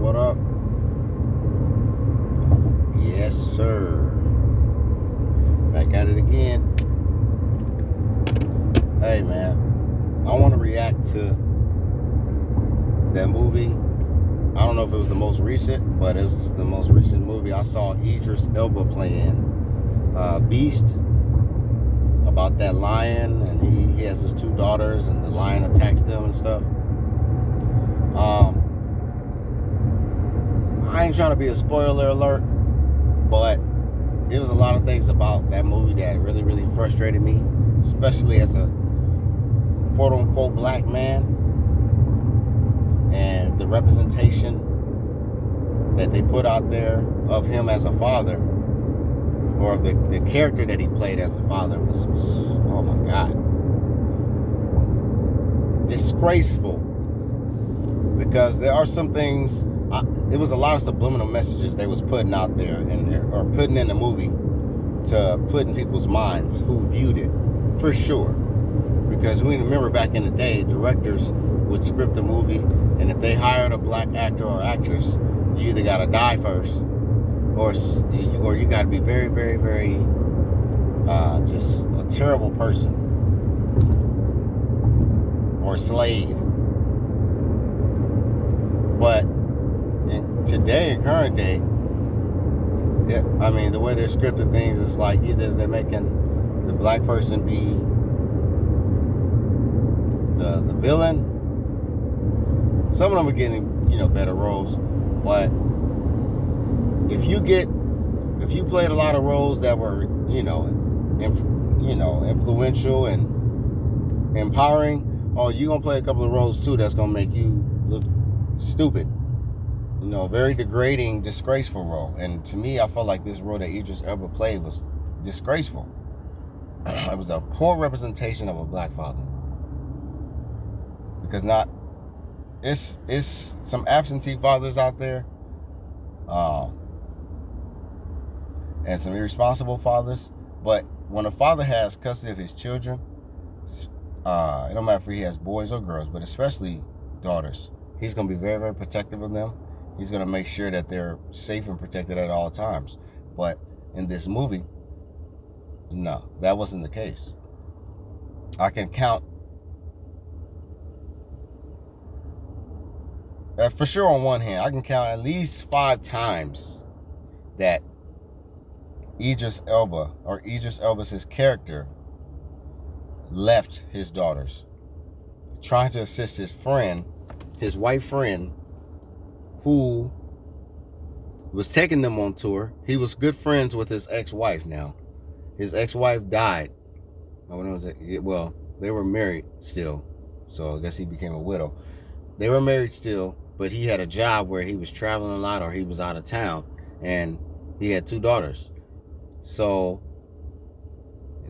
what up? Yes, sir. Back at it again. Hey, man. I want to react to that movie. I don't know if it was the most recent, but it was the most recent movie I saw Idris Elba playing Beast, about that lion, and he has his two daughters, and the lion attacks them and stuff. I ain't trying to be a spoiler alert, but there was a lot of things about that movie that really, really frustrated me, especially as a quote-unquote black man, and the representation that they put out there of him as a father, or the character that he played as a father was oh my God, disgraceful. Because there are some things, it was a lot of subliminal messages they was putting out there, or putting in the movie to put in people's minds who viewed it, for sure. Because we remember back in the day, directors would script a movie, and if they hired a black actor or actress, you either got to die first, or you got to be very, very, very just a terrible person, or a slave. But in current day, the way they're scripting things is like either they're making the black person be the villain. Some of them are getting, better roles, but if you played a lot of roles that were, influential and empowering, you're gonna play a couple of roles too that's gonna make you look stupid. Very degrading, disgraceful role. And to me, I felt like this role that Idris Elba played was disgraceful. It was a poor representation of a black father. Because it's some absentee fathers out there, and some irresponsible fathers. But when a father has custody of his children, it don't matter if he has boys or girls, but especially daughters, he's going to be very, very protective of them. He's going to make sure that they're safe and protected at all times. But in this movie, no, that wasn't the case. I can count, for sure on one hand, I can count at least 5 times that Idris Elba's his character, left his daughters, trying to assist his white friend, who was taking them on tour. He was good friends with his ex-wife now. His ex-wife died. Well, they were married still, so I guess he became a widow. They were married still, but he had a job where he was traveling a lot, or he was out of town, and he had 2 daughters. So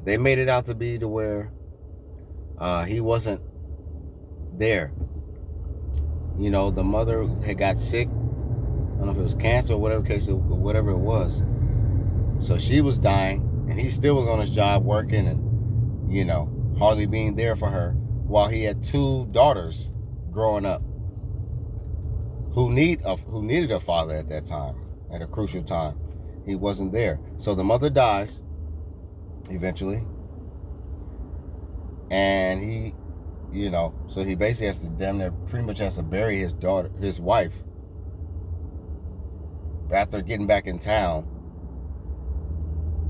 they made it out to be to where he wasn't there. The mother had got sick. I don't know if it was cancer or whatever it was. So she was dying, and he still was on his job working and, hardly being there for her, while he had 2 daughters growing up who needed a father at that time, at a crucial time. He wasn't there. So the mother dies eventually, and he so he basically has to pretty much has to bury his wife after getting back in town.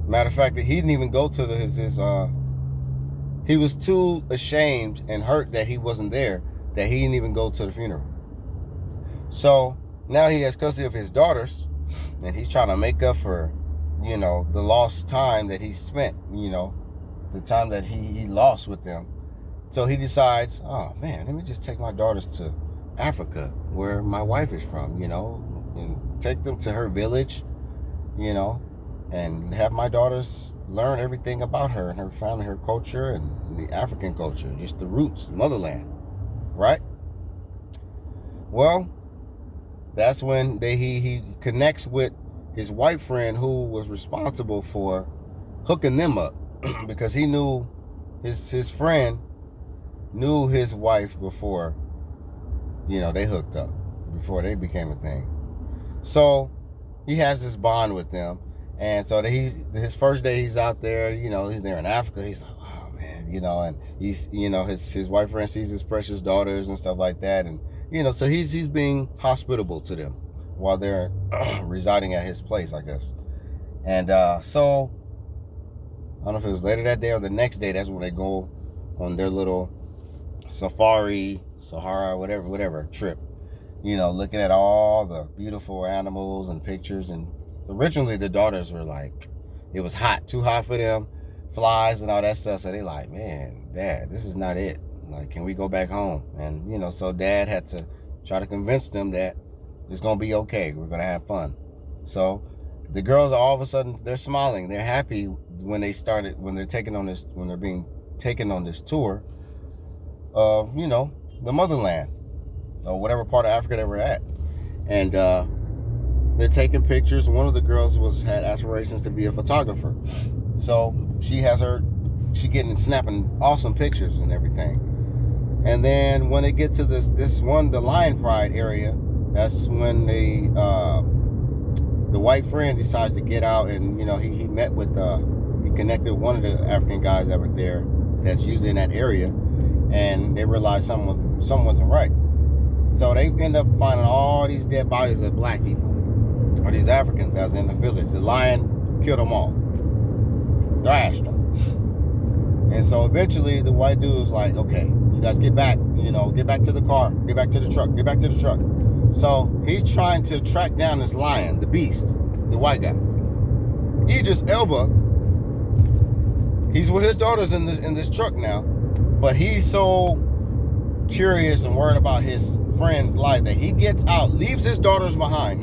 Matter of fact, he didn't even go to he was too ashamed and hurt that he wasn't there, that he didn't even go to the funeral. So now he has custody of his daughters, and he's trying to make up for, the lost time that he spent, the time that he lost with them. So he decides, oh man, let me just take my daughters to Africa, where my wife is from, and take them to her village, and have my daughters learn everything about her and her family, her culture, and the African culture, just the roots, motherland, right? Well, that's when he connects with his white friend, who was responsible for hooking them up, because he knew his friend knew his wife before, they hooked up. before they became a thing. So he has this bond with them. And so his first day he's out there, he's there in Africa. He's like, oh man, and he's, his wife friend sees his precious daughters and stuff like that. And, so he's being hospitable to them while they're residing at his place, I guess. And so I don't know if it was later that day or the next day, that's when they go on their little Sahara, whatever trip, looking at all the beautiful animals and pictures. And originally the daughters were like, it was hot, too hot for them, flies and all that stuff. So they like, man, Dad, this is not it. Like, can we go back home? And, so Dad had to try to convince them that it's going to be okay. We're going to have fun. So the girls are all of a sudden, they're smiling. They're happy when they're being taken on this tour of, the motherland or whatever part of Africa they were at. And they're taking pictures. One of the girls had aspirations to be a photographer. So she snapping awesome pictures and everything. And then when they get to the Lion Pride area, that's when the white friend decides to get out, and he met with he connected with one of the African guys that were there that's usually in that area, and they realized something wasn't right. So they end up finding all these dead bodies of black people or these Africans that was in the village. The lion killed them all, thrashed them. And so eventually the white dude was like, okay, you guys get back to the car, get back to the truck. So he's trying to track down this lion, the beast, the white guy. Idris Elba, he's with his daughters in this truck now, but he's so curious and worried about his friend's life that he gets out, leaves his daughters behind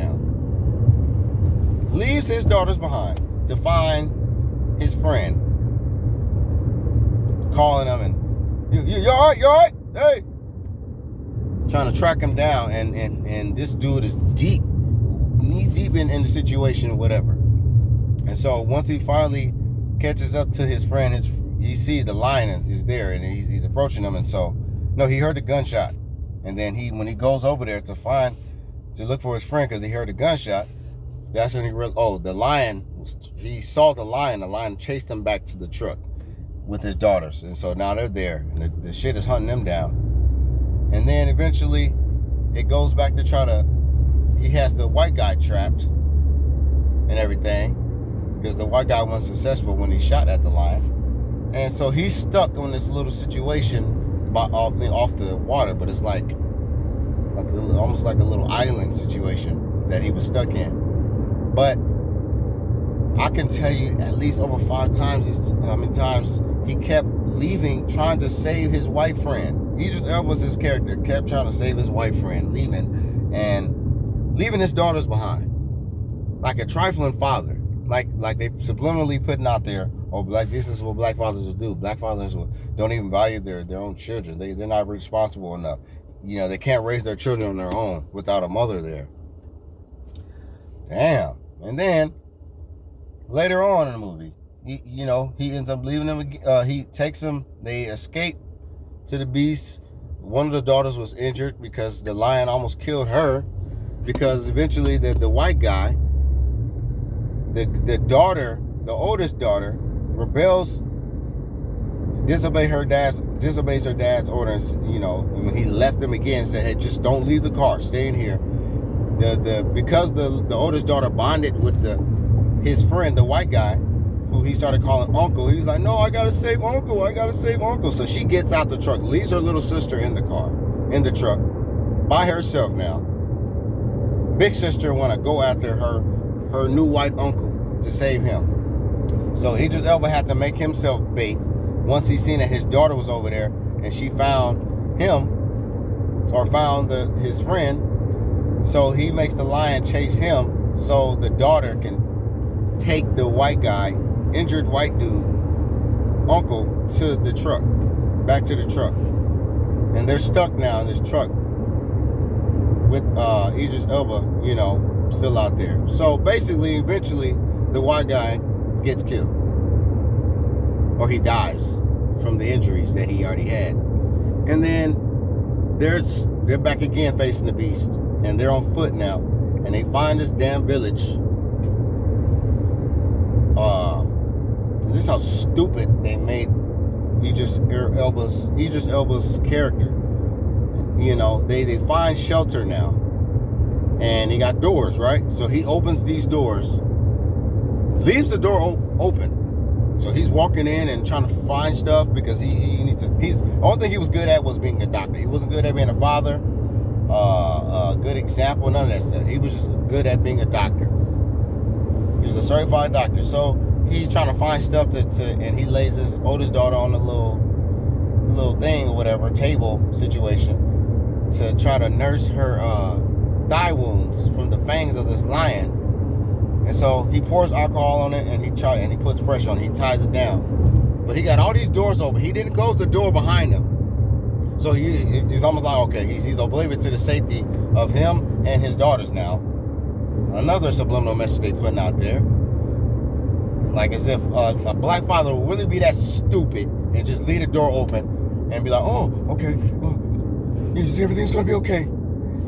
to find his friend, calling him and you all right? Hey, trying to track him down, and this dude is knee deep in the situation or whatever. And so once he finally catches up to his friend, he sees the lion is there, and he's approaching him. And so he heard the gunshot, and then when he goes over there to look for his friend because he heard the gunshot, that's when he realized, the lion, he saw the lion chased him back to the truck with his daughters. And so now they're there, and the shit is hunting them down. And then eventually it goes back to he has the white guy trapped and everything, because the white guy wasn't successful when he shot at the lion. And so he's stuck on this little situation off the water, but it's like almost like a little island situation that he was stuck in. But I can tell you at least over 5 times how many times he kept leaving, trying to save his white friend. Idris Elba was his character, kept trying to save his white friend, leaving his daughters behind, like a trifling father, like they subliminally putting out there, this is what black fathers will do. Black fathers don't even value their own children. They're not responsible enough. They can't raise their children on their own without a mother there. Damn. And then later on in the movie, he ends up leaving them. He takes them. They escape to the beast. One of the daughters was injured because the lion almost killed her, because eventually the white guy, the oldest daughter, rebels, disobeys her dad's orders. When he left them again, said, hey, just don't leave the car, stay in here. Because the oldest daughter bonded with his friend, the white guy, who he started calling uncle. He was like, no, I gotta save uncle. So she gets out the truck, leaves her little sister in the truck by herself now. Big sister want to go after her new white uncle to save him. So Idris Elba had to make himself bait once he seen that his daughter was over there, and she found his friend. So he makes the lion chase him so the daughter can take the white guy, injured white dude, uncle, to the truck, back to the truck. And they're stuck now in this truck with Idris Elba, still out there. So basically, eventually, the white guy gets killed. Or he dies from the injuries that he already had. And then they're back again facing the beast. and they're on foot now, and they find this damn village. This is how stupid they made Idris Elba's character. You know, they find shelter now, and he got doors, right? So he opens these doors, leaves the door open. So he's walking in and trying to find stuff because he needs to. The only thing he was good at was being a doctor. He wasn't good at being a father, a good example, none of that stuff. He was just good at being a doctor. He was a certified doctor. So he's trying to find stuff and he lays his oldest daughter on a little thing or whatever, table situation, to try to nurse her thigh wounds from the fangs of this lion. And so he pours alcohol on it and he puts pressure on it. He ties it down. But he got all these doors open. He didn't close the door behind him. So he's almost like, okay, he's oblivious to the safety of him and his daughters now. Another subliminal message they putting out there. Like as if a black father would really be that stupid and just leave the door open and be like, oh, okay, everything's going to be okay.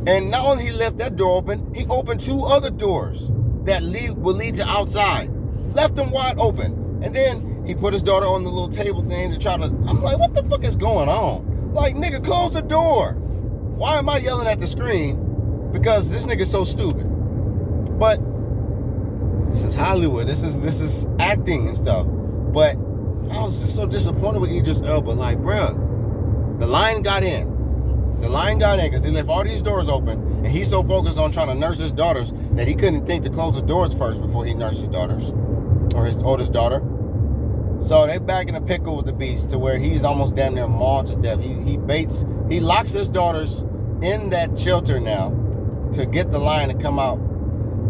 And not only he left that door open, he opened 2 other doors that will lead to outside. Left them wide open. And then he put his daughter on the little table thing to try to... I'm like, what the fuck is going on? Like, nigga, close the door. Why am I yelling at the screen? Because this nigga's so stupid. But this is Hollywood. This is acting and stuff. But I was just so disappointed with Idris Elba. Like, bruh, the lion got in. The lion got in because he left all these doors open, and he's so focused on trying to nurse his daughters that he couldn't think to close the doors first before he nursed his daughters, or his oldest daughter. So they back in a pickle with the beast to where he's almost damn near mauled to death. He locks his daughters in that shelter now to get the lion to come out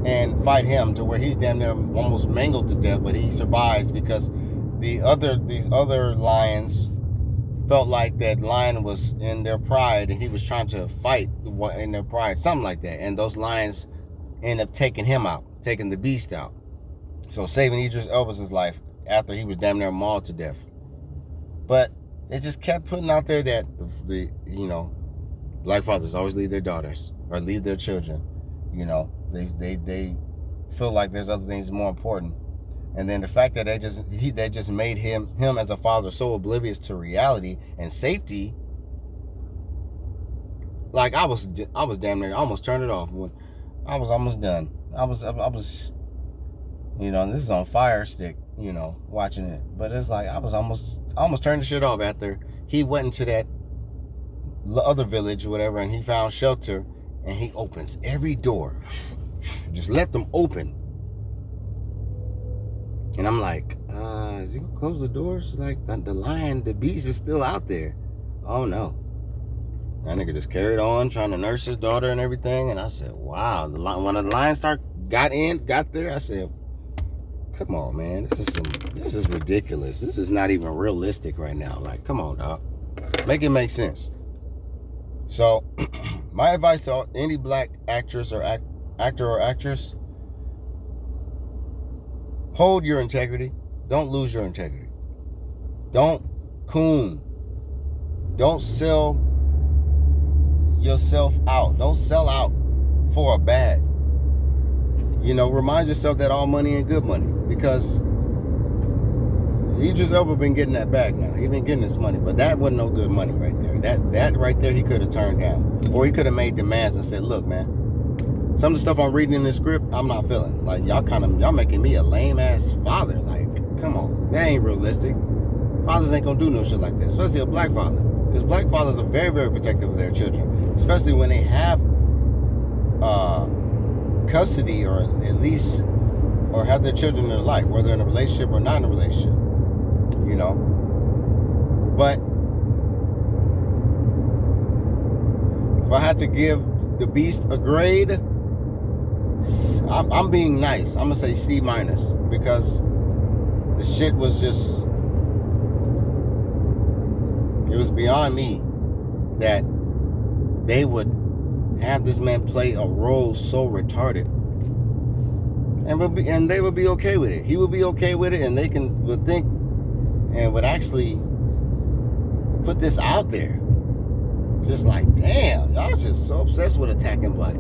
and fight him, to where he's damn near almost mangled to death, but he survives because these other lions felt like that lion was in their pride and he was trying to fight in their pride, something like that. And those lions end up taking him out, taking the beast out. So saving Idris Elba's life after he was damn near mauled to death. But they just kept putting out there that the black fathers always leave their daughters or leave their children. You know, they feel like there's other things more important. And then the fact that they just made him as a father so oblivious to reality and safety. Like I was damn near, I almost turned it off when I was almost done. I was this is on Fire Stick, watching it. But it's like I almost turned the shit off after he went into that other village or whatever, and he found shelter, and he opens every door, just left them open. And I'm like, is he gonna close the doors? Like the lion, the beast is still out there. Oh no. That nigga just carried on trying to nurse his daughter and everything. And I said, wow. When the lion got there, I said, come on, man. This is ridiculous. This is not even realistic right now. Like, come on, dog. Make it make sense. So, my advice to any black actress or actor or actress: hold your integrity. Don't lose your integrity. Don't coon. Don't sell yourself out. Don't sell out for a bag. Remind yourself that all money ain't good money, because Idris Elba been getting that bag now. He been getting his money, but that wasn't no good money right there. That right there he could have turned down, or he could have made demands and said, "Look, man, some of the stuff I'm reading in this script, I'm not feeling. Like y'all making me a lame ass father. Like, come on, that ain't realistic. Fathers ain't gonna do no shit like that, especially a black father, because black fathers are very, very protective of their children, especially when they have custody or have their children in their life, whether in a relationship or not in a relationship. But if I had to give the beast a grade, I'm being nice. I'm gonna say C-, because the shit was just, it was beyond me that they would have this man play a role so retarded, and they would be okay with it. He would be okay with it, and they would think and would actually put this out there Just like, damn, y'all just so obsessed with attacking black.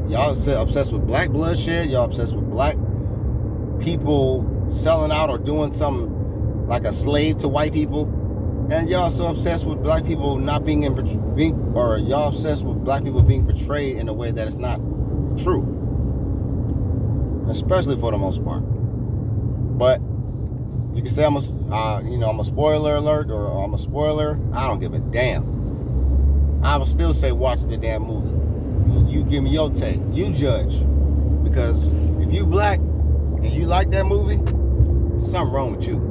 Y'all obsessed with black bloodshed. Y'all obsessed with black people selling out or doing something like a slave to white people. And y'all so obsessed with black people not being y'all obsessed with black people being portrayed in a way that is not true. Especially for the most part. But you can say I'm a spoiler alert or I'm a spoiler. I don't give a damn. I will still say watch the damn movie. You give me your take. You judge. Because if you black and you like that movie, something wrong with you.